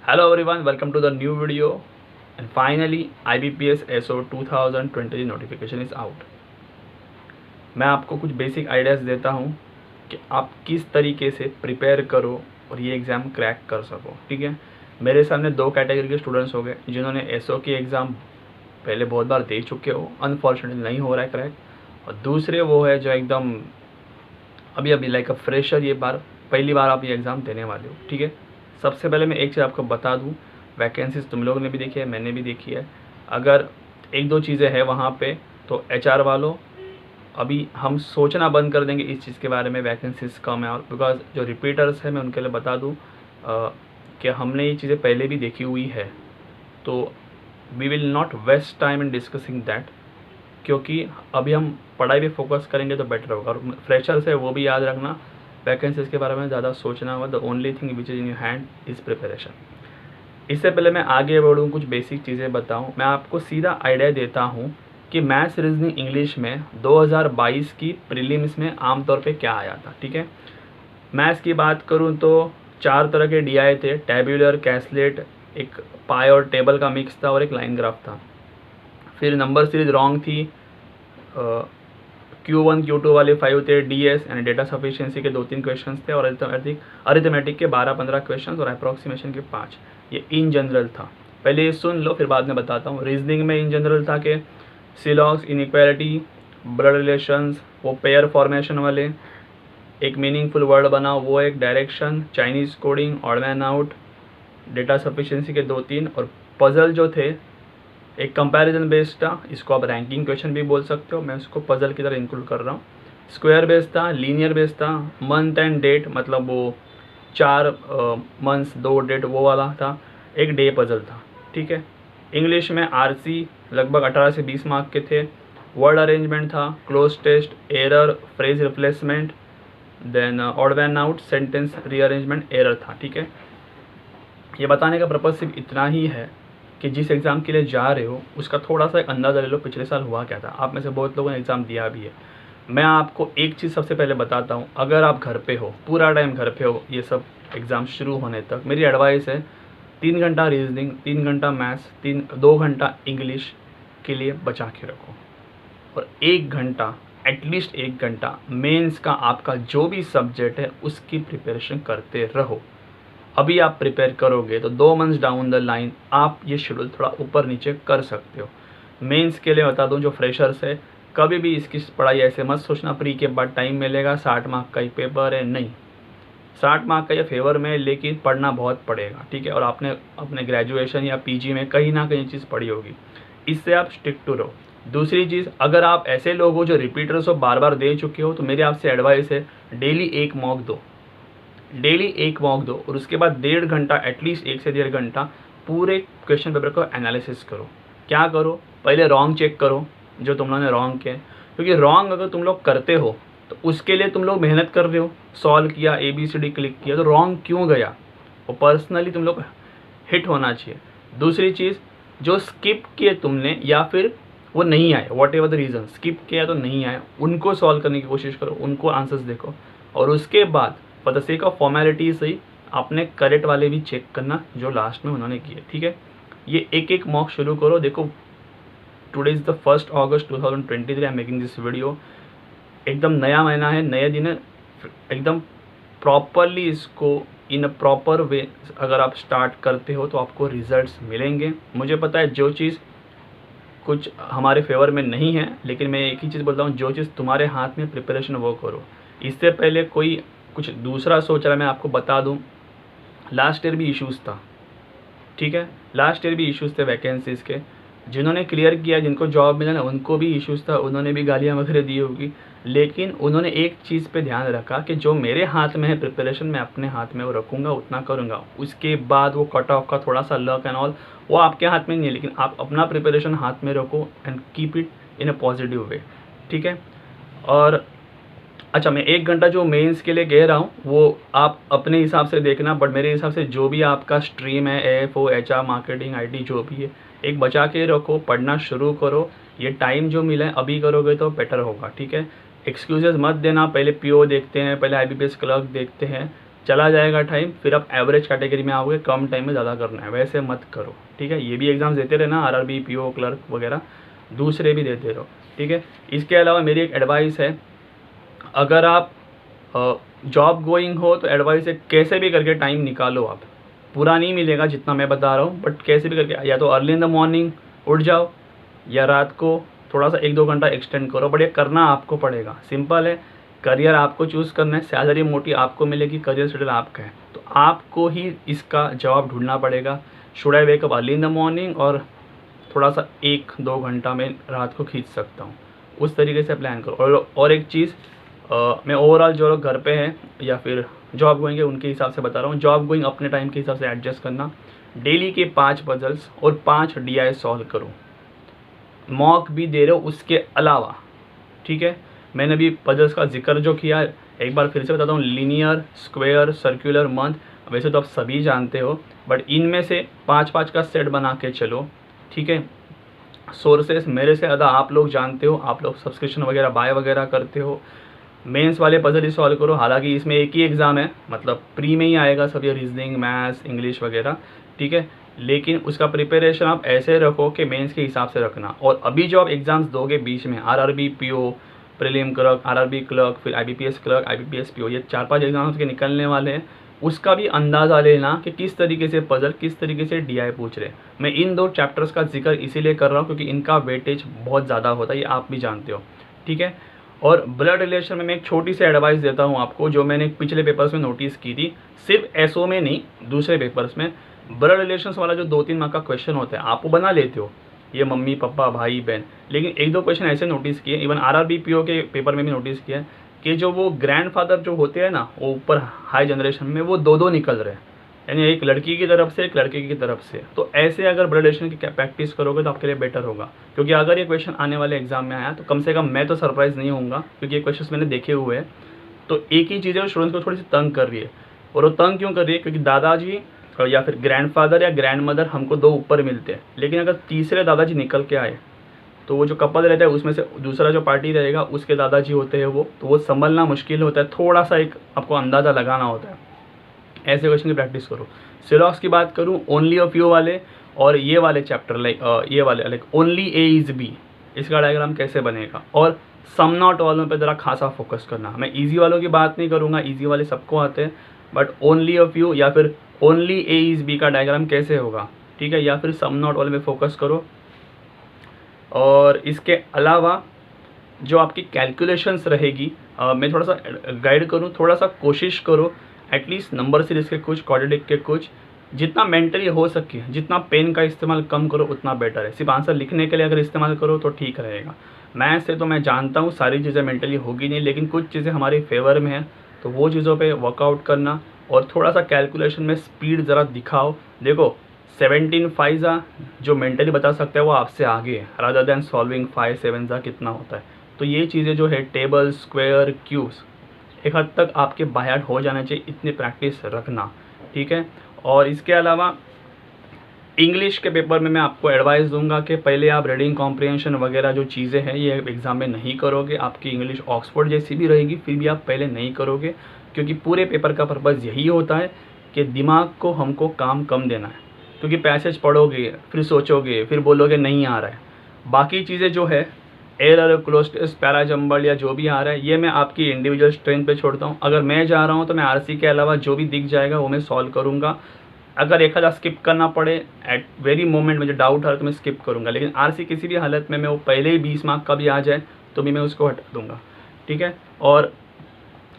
Hello everyone, welcome to the new video. And finally IBPS SO 2020 notification is out. मैं आपको कुछ basic ideas देता हूँ कि आप किस तरीके से प्रिपेयर करो और ये एग्ज़ाम क्रैक कर सको। ठीक है, मेरे सामने दो कैटेगरी के स्टूडेंट्स हो गए जिन्होंने एसओ की एग्ज़ाम पहले बहुत बार दे चुके हो, अनफॉर्चुनेटली नहीं हो रहा है क्रैक, और दूसरे वो है जो एकदम अभी लाइक अ फ्रेशर, ये बार पहली बार आप ये एग्ज़ाम देने वाले हो। ठीक है, सबसे पहले मैं एक चीज़ आपको बता दूं, वैकेंसीज तुम लोगों ने भी देखी है, मैंने भी देखी है। अगर एक दो चीज़ें हैं वहाँ पे तो एचआर वालों अभी हम सोचना बंद कर देंगे इस चीज़ के बारे में, वैकेंसीज कम है। और बिकॉज जो रिपीटर्स हैं मैं उनके लिए बता दूँ कि हमने ये चीज़ें पहले भी देखी हुई है, तो we will not waste time in discussing that, क्योंकि अभी हम पढ़ाई पे फोकस करेंगे तो बेटर होगा। और फ्रेशर्स है वो भी याद रखना, वैकेंसीज के बारे में ज़्यादा सोचना होगा। The only thing which is in your hand is preparation. इससे पहले मैं आगे बढ़ूँ, कुछ बेसिक चीज़ें बताऊँ, मैं आपको सीधा आइडिया देता हूँ कि मैथ्स, रीजनिंग, इंग्लिश में 2022 की प्रीलिम्स में आमतौर पे क्या आया था। ठीक है, मैथ्स की बात करूँ तो 4 तरह के DI थे, टैब्यूलर, कैसलेट, एक पाई और टेबल का मिक्स था और एक लाइन ग्राफ था। फिर नंबर सीरीज रॉन्ग थी, Q1 Q2 वाले 5 थे, DS यानी डेटा सफिशिएंसी के 2-3 क्वेश्चन थे, और अरिथमेटिक के 12-15 क्वेश्चन और अप्रॉक्सीमेशन के 5। ये इन जनरल था, पहले ये सुन लो फिर बाद में बताता हूँ। रीजनिंग में इन जनरल था कि सिलॉग्स, इनइक्वालिटी, ब्लड रिलेशंस, वो पेयर फॉर्मेशन वाले, एक मीनिंगफुल वर्ड बनाओ वो एक, direction, Chinese coding, odd man out, data sufficiency के 2-3, और पजल जो थे एक कंपैरिजन बेस्ड था, इसको आप रैंकिंग क्वेश्चन भी बोल सकते हो, मैं उसको पजल की तरह इंक्लूड कर रहा हूँ। स्क्वायर बेस्ड था, लीनियर बेस्ड था, मंथ एंड डेट मतलब वो 4 मंथ्स 2 डेट वो वाला था, एक डे पजल था। ठीक है, इंग्लिश में RC लगभग 18 से 20 मार्क के थे, वर्ड अरेंजमेंट था, cloze test, error, phrase replacement, then odd man out, sentence rearrangement, error था। ठीक है, ये बताने का पर्पज़ सिर्फ इतना ही है कि जिस एग्ज़ाम के लिए जा रहे हो उसका थोड़ा सा एक अंदाज़ा ले लो पिछले साल हुआ क्या था। आप में से बहुत लोगों ने एग्ज़ाम दिया भी है। मैं आपको एक चीज़ सबसे पहले बताता हूँ, अगर आप घर पे हो, पूरा टाइम घर पे हो ये सब एग्ज़ाम शुरू होने तक, मेरी एडवाइस है 3 घंटा रीजनिंग, 3 घंटा मैथ्स, 2 घंटा इंग्लिश के लिए बचा के रखो, और 1 घंटा, एटलीस्ट 1 घंटा मेंस का आपका जो भी सब्जेक्ट है उसकी प्रिपरेशन करते रहो। अभी आप प्रिपेयर करोगे तो 2 मंथ्स डाउन द लाइन आप ये शेड्यूल थोड़ा ऊपर नीचे कर सकते हो। मेंस के लिए बता दूं, जो फ्रेशर्स है कभी भी इसकी पढ़ाई ऐसे मत सोचना प्री के बाद टाइम मिलेगा, 60 मार्क का ही पेपर है, नहीं, 60 मार्क का ये फेवर में, लेकिन पढ़ना बहुत पड़ेगा। ठीक है, और आपने अपने ग्रेजुएशन या PG में कहीं ना कहीं चीज़ पढ़ी होगी, इससे आप स्टिक टू रहो। दूसरी चीज़, अगर आप ऐसे लोग हो जो रिपीटर्स हो, बार बार दे चुके हो, तो मेरी आपसे एडवाइस है डेली एक मॉक दो, डेली एक मॉक दो, और उसके बाद 1.5 घंटा, एटलीस्ट 1 से 1.5 घंटा पूरे क्वेश्चन पेपर को एनालिसिस करो। क्या करो, पहले रॉन्ग चेक करो जो तुम लोगों ने रॉन्ग किया, क्योंकि रॉन्ग अगर तुम लोग करते हो तो उसके लिए तुम लोग मेहनत कर रहे हो, सॉल्व किया, ABCD क्लिक किया, तो रॉन्ग क्यों गया वो पर्सनली तुम लोग हिट होना चाहिए। दूसरी चीज़, जो स्किप किए तुमने या फिर वो नहीं आए, what ever the reason, skip किया तो नहीं आए, उनको सॉल्व करने की कोशिश करो, उनको आंसर्स देखो, और उसके बाद for the sake of formality से ही आपने करेक्ट वाले भी चेक करना जो लास्ट में उन्होंने किए। ठीक है, ये एक एक मॉक शुरू करो। देखो, today is the 1 August 2023, I am making this video. एकदम नया महीना है, नए दिन है, एकदम प्रॉपरली इसको इन अ प्रॉपर वे अगर आप स्टार्ट करते हो तो आपको रिजल्ट्स मिलेंगे। मुझे पता है जो चीज़ कुछ हमारे फेवर में नहीं है, लेकिन मैं एक ही चीज़ बोलता हूँ, जो चीज़ तुम्हारे हाथ में प्रिपरेशन वो करो। इससे पहले कोई कुछ दूसरा सोच रहा है, मैं आपको बता दूं, लास्ट ईयर भी इश्यूज़ था। ठीक है, लास्ट ईयर भी इश्यूज़ थे वैकेंसीज़ के, जिन्होंने क्लियर किया, जिनको जॉब मिला ना, उनको भी इश्यूज़ था, उन्होंने भी गालियाँ वगैरह दी होगी, लेकिन उन्होंने एक चीज़ पे ध्यान रखा कि जो मेरे हाथ में है प्रिपरेशन, मैं अपने हाथ में वो रखूँगा, उतना करूँगा। उसके बाद वो कट ऑफ का थोड़ा सा लक एंड ऑल वो आपके हाथ में नहीं है, लेकिन आप अपना प्रिपरेशन हाथ में रखो and keep it in a positive way. ठीक है, और अच्छा, मैं 1 घंटा जो मेंस के लिए कह रहा हूँ वो आप अपने हिसाब से देखना, बट मेरे हिसाब से जो भी आपका स्ट्रीम है, AFO, HR, मार्केटिंग, IT जो भी है, एक बचा के रखो, पढ़ना शुरू करो। ये टाइम जो मिला है अभी करोगे तो बेटर होगा। ठीक है, एक्सक्यूजेस मत देना, पहले PO देखते हैं, पहले IBPS क्लर्क देखते हैं, चला जाएगा टाइम, फिर आप एवरेज कैटेगरी में आओगे, कम टाइम में ज़्यादा करना है, वैसे मत करो, ठीक है। ये भी एग्ज़ाम्स देते रहना, आरआरबी, पीओ, क्लर्क वगैरह दूसरे भी देते रहो, ठीक है। इसके अलावा मेरी एक एडवाइस है, अगर आप जॉब गोइंग हो तो एडवाइस है कैसे भी करके टाइम निकालो। आप पूरा नहीं मिलेगा जितना मैं बता रहा हूँ, बट कैसे भी करके या तो अर्ली इन द मॉर्निंग उठ जाओ या रात को थोड़ा सा 1-2 घंटा एक्सटेंड करो, बट ये करना आपको पड़ेगा। सिंपल है, करियर आपको चूज़ करना है, सैलरी मोटी आपको मिलेगी, करियर शेड्यूल आपका है, तो आपको ही इसका जवाब ढूंढना पड़ेगा। Should I wake up early in the morning और थोड़ा सा 1-2 घंटा में रात को खींच सकता हूँ, उस तरीके से प्लान करो। और एक चीज़, मैं ओवरऑल जो लोग घर पे हैं या फिर जॉब गोइंग है उनके हिसाब से बता रहा हूँ, जॉब गोइंग अपने टाइम के हिसाब से एडजस्ट करना। डेली के 5 पजल्स और 5 DI सॉल्व करो, मॉक भी दे रहे हो उसके अलावा, ठीक है। मैंने अभी पजल्स का जिक्र जो किया, एक बार फिर से बताता हूँ, लीनियर, स्क्वायर, सर्कुलर, मंथ, वैसे तो आप सभी जानते हो, बट इनमें से 5-5 का सेट बना के चलो, ठीक है। सोर्सेस मेरे से ज़्यादा आप लोग जानते हो, आप लोग सब्सक्रिप्शन वगैरह बाय वगैरह करते हो। मेंस वाले पजल ही सॉल्व करो, हालांकि इसमें एक ही एग्ज़ाम है, मतलब प्री में ही आएगा सब, ये रीजनिंग, मैथ्स, इंग्लिश वगैरह, ठीक है। लेकिन उसका प्रिपरेशन आप ऐसे रखो कि मेंस के हिसाब से रखना। और अभी जो आप एग्ज़ाम्स दोगे बीच में, RRB, PO, prelim clerk, RRB clerk, फिर आईबीपीएस क्लर्क, आईबीपीएस पीओ, ये 4-5 एग्जाम्स के निकलने वाले हैं, उसका भी अंदाज़ा लेना कि किस तरीके से पजल, किस तरीके से DI पूछ रहे हैं। मैं इन 2 चैप्टर्स का जिक्र इसीलिए कर रहा हूँ क्योंकि इनका वेटेज बहुत ज़्यादा होता है, ये आप भी जानते हो, ठीक है। और ब्लड रिलेशन में मैं एक छोटी सी एडवाइस देता हूँ आपको, जो मैंने पिछले पेपर्स में नोटिस की थी, सिर्फ एसओ में नहीं, दूसरे पेपर्स में ब्लड रिलेशंस वाला जो 2-3 मार्क का क्वेश्चन होता है, आप वो बना लेते हो, ये मम्मी पापा भाई बहन, लेकिन 1-2 क्वेश्चन ऐसे नोटिस किए, इवन आरआरबी पीओ के पेपर में भी नोटिस किया है कि जो वो ग्रैंडफादर जो होते हैं ना, वो ऊपर हाई जनरेशन में वो 2-2 निकल रहे हैं, यानी एक लड़की की तरफ से, एक लड़के की तरफ से। तो ऐसे अगर ब्लड रिलेशन की प्रैक्टिस करोगे तो आपके लिए बेटर होगा, क्योंकि अगर ये क्वेश्चन आने वाले एग्जाम में आया तो कम से कम मैं तो सरप्राइज नहीं होऊंगा, क्योंकि ये क्वेश्चन मैंने देखे हुए हैं। तो एक ही चीज़ है, स्टूडेंट्स को थोड़ी सी तंग कर रही है, और वो तंग क्यों कर रही है, क्योंकि दादाजी या फिर ग्रैंडफादर या ग्रैंड मदर हमको 2 ऊपर मिलते हैं, लेकिन अगर तीसरे दादाजी निकल के आए तो वो जो कपल रहता है उसमें से दूसरा जो पार्टी रहेगा उसके दादाजी होते हैं वो, तो वो संभलना मुश्किल होता है, थोड़ा सा एक आपको अंदाज़ा लगाना होता है। ऐसे क्वेश्चन की प्रैक्टिस करो। सिलॉक्स की बात करूँ, ओनली ऑफ यू वाले और ये वाले चैप्टर ये वाले like only A is B, इसका डायग्राम कैसे बनेगा, और सम नॉट वालों पे ज़रा खासा फोकस करना। मैं इजी वालों की बात नहीं करूँगा, इजी वाले सबको आते हैं, बट ओनली ऑफ यू या फिर ओनली ए इज़ बी का डायग्राम कैसे होगा, ठीक है, या फिर सम नॉट वाले में फोकस करो। और इसके अलावा जो आपकी कैलकुलेशंस रहेगी, मैं थोड़ा सा गाइड करूँ, थोड़ा सा कोशिश करो एटलीस्ट नंबर सीरीज़ के कुछ, क्वाड्रेटिक के कुछ, जितना मेंटली हो सके, जितना पेन का इस्तेमाल कम करो उतना बेटर है। सिर्फ आंसर लिखने के लिए अगर इस्तेमाल करो तो ठीक रहेगा। मैथ्स से तो मैं जानता हूँ सारी चीज़ें मेंटली होगी नहीं, लेकिन कुछ चीज़ें हमारे फेवर में हैं, तो वो चीज़ों पे वर्कआउट करना, और थोड़ा सा कैलकुलेशन में स्पीड ज़रा दिखाओ। देखो 17 5 जो मेंटली बता सकता है वो आपसे आगे है, रादर देन सॉल्विंग 5 7 कितना होता है। तो ये चीज़ें जो है, टेबल, स्क्वायर, क्यूब्स, एक हद तक आपके बाहर हो जाना चाहिए, इतनी प्रैक्टिस रखना, ठीक है। और इसके अलावा इंग्लिश के पेपर में मैं आपको एडवाइस दूंगा कि पहले आप रीडिंग कॉम्प्रिहेंशन वगैरह जो चीज़ें हैं ये एग्ज़ाम में नहीं करोगे। आपकी इंग्लिश ऑक्सफोर्ड जैसी भी रहेगी फिर भी आप पहले नहीं करोगे, क्योंकि पूरे पेपर का पर्पज़ यही होता है कि दिमाग को हमको काम कम देना है। क्योंकि पैसेज पढ़ोगे, फिर सोचोगे, फिर बोलोगे नहीं आ रहा है, बाकी चीज़ें जो है एरर, क्लोस्टेस, पैराजम्बल या जो भी आ रहा है, ये मैं आपकी इंडिविजुअल स्ट्रेंथ पे छोड़ता हूँ। अगर मैं जा रहा हूँ तो मैं आरसी के अलावा जो भी दिख जाएगा वो मैं सॉल्व करूँगा। अगर एक आधा स्किप करना पड़े एट वेरी मोमेंट, मुझे डाउट है तो मैं स्किप करूँगा, लेकिन आरसी किसी भी हालत में मैं वो पहले ही 20 मार्क का भी आ जाए तो भी मैं उसको हटा दूँगा, ठीक है। और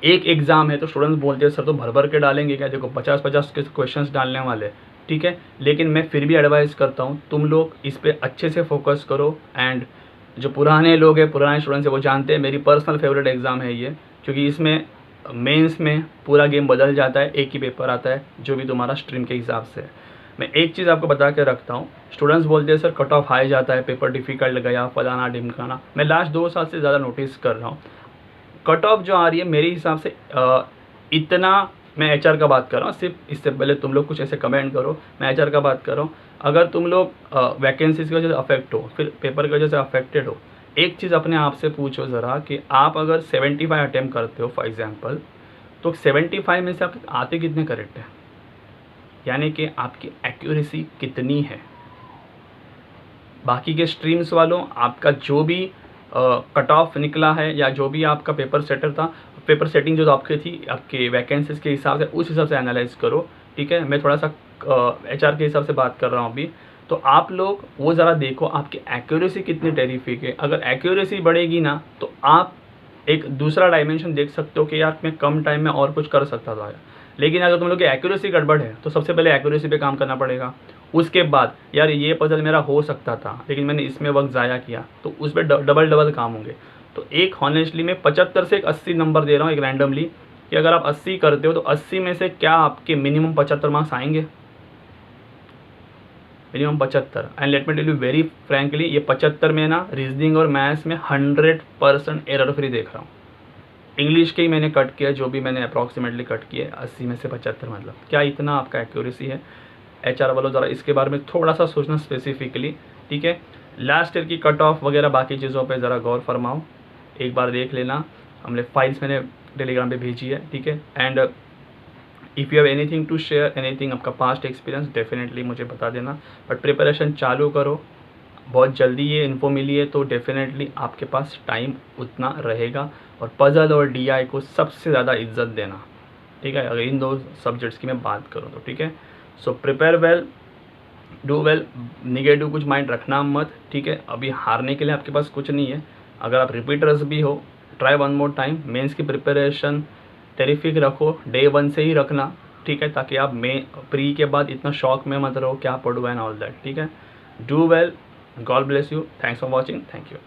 एक एग्ज़ाम है तो स्टूडेंट्स बोलते हैं सर तो भर भर के डालेंगे क्या, देखो 50-50 के क्वेश्चंस डालने वाले, ठीक है। लेकिन मैं फिर भी एडवाइस करता हूँ तुम लोग इस पर अच्छे से फोकस करो। एंड जो पुराने लोग हैं, पुराने स्टूडेंट्स हैं, वो जानते हैं मेरी पर्सनल फेवरेट एग्ज़ाम है ये, क्योंकि इसमें मेंस में पूरा गेम बदल जाता है, एक ही पेपर आता है जो भी तुम्हारा स्ट्रीम के हिसाब से है। मैं एक चीज़ आपको बता के रखता हूँ, स्टूडेंट्स बोलते हैं सर कट ऑफ हाई जाता है, पेपर डिफ़िकल्ट गया, फलाना ढिमकाना। मैं लास्ट 2 साल से ज़्यादा नोटिस कर रहा हूँ कट ऑफ जो आ रही है मेरे हिसाब से इतना, मैं एचआर का बात कर रहा हूँ सिर्फ, इससे पहले तुम लोग कुछ ऐसे कमेंट करो, मैं एचआर का बात कर रहा हूँ। अगर तुम लोग वैकेंसीज की वजह से अफेक्ट हो, फिर पेपर की वजह से अफेक्टेड हो, एक चीज़ अपने आप से पूछो ज़रा कि आप अगर 75 अटैम्प्ट करते हो फॉर एग्जांपल, तो 75 में से आप आते कितने करेक्ट हैं, यानी कि आपकी एक्यूरेसी कितनी है। बाकी के स्ट्रीम्स वालों आपका जो भी कट ऑफ निकला है या जो भी आपका पेपर सेटर था, पेपर सेटिंग जो आपकी थी आपके वैकेंसीज के हिसाब से, उस हिसाब से एनालाइज करो, ठीक है। मैं थोड़ा सा HR के हिसाब से बात कर रहा हूँ अभी। तो आप लोग वो ज़रा देखो आपकी एक्यूरेसी कितनी टेरिफिक है। अगर एक्यूरेसी बढ़ेगी ना तो आप एक दूसरा डायमेंशन देख सकते हो कि यार मैं कम टाइम में और कुछ कर सकता था। लेकिन अगर तुम लोग की एक्यूरेसी गड़बड़ है तो सबसे पहले एक्यूरेसी पे काम करना पड़ेगा। उसके बाद यार ये पजल मेरा हो सकता था लेकिन मैंने इसमें वक्त ज़ाया किया, तो उस पर डबल काम होंगे। तो एक हॉनेस्टली मैं 75 से एक 80 नंबर दे रहा हूँ एक रैंडमली, कि अगर आप 80 करते हो तो 80 में से क्या आपके मिनिमम 75 मार्क्स आएंगे, minimum 75। And let me tell you very frankly, ये 75 में ना रीजनिंग और मैथ्स में 100% एरर फ्री देख रहा हूँ। इंग्लिश के ही मैंने कट किया, जो भी मैंने अप्रॉक्सीमेटली कट किया 80 में से 75, मतलब क्या इतना आपका एक्यूरेसी है। HR वालों ज़रा इसके बारे में थोड़ा सा सोचना स्पेसिफिकली, ठीक है। लास्ट ईयर की कट ऑफ वगैरह बाकी चीज़ों पे ज़रा गौर फरमाओ, एक बार देख लेना। हमने फाइल्स मैंने टेलीग्राम पे भेजी है, ठीक है। And if you have anything to share, anything आपका पास्ट एक्सपीरियंस, डेफिनेटली मुझे बता देना। बट प्रिपरेशन चालू करो, बहुत जल्दी ये इन्फो मिली है तो डेफिनेटली आपके पास टाइम उतना रहेगा। और पजल और DI को सबसे ज़्यादा इज्जत देना, ठीक है, अगर इन दो सब्जेक्ट्स की मैं बात करूँ तो, ठीक है। So prepare well, do well, negative कुछ माइंड रखना मत, ठीक है। अभी हारने के लिए आपके पास कुछ नहीं है। अगर आप रिपीटर्स भी हो, try one more time. Mains की प्रिपरेशन टेरिफिक रखो, डे 1 से ही रखना, ठीक है, ताकि आप प्री के बाद इतना शॉक में मत रहो क्या पढ़ूँ एंड ऑल दैट, ठीक है। Do well, God bless you, thanks for watching, thank you.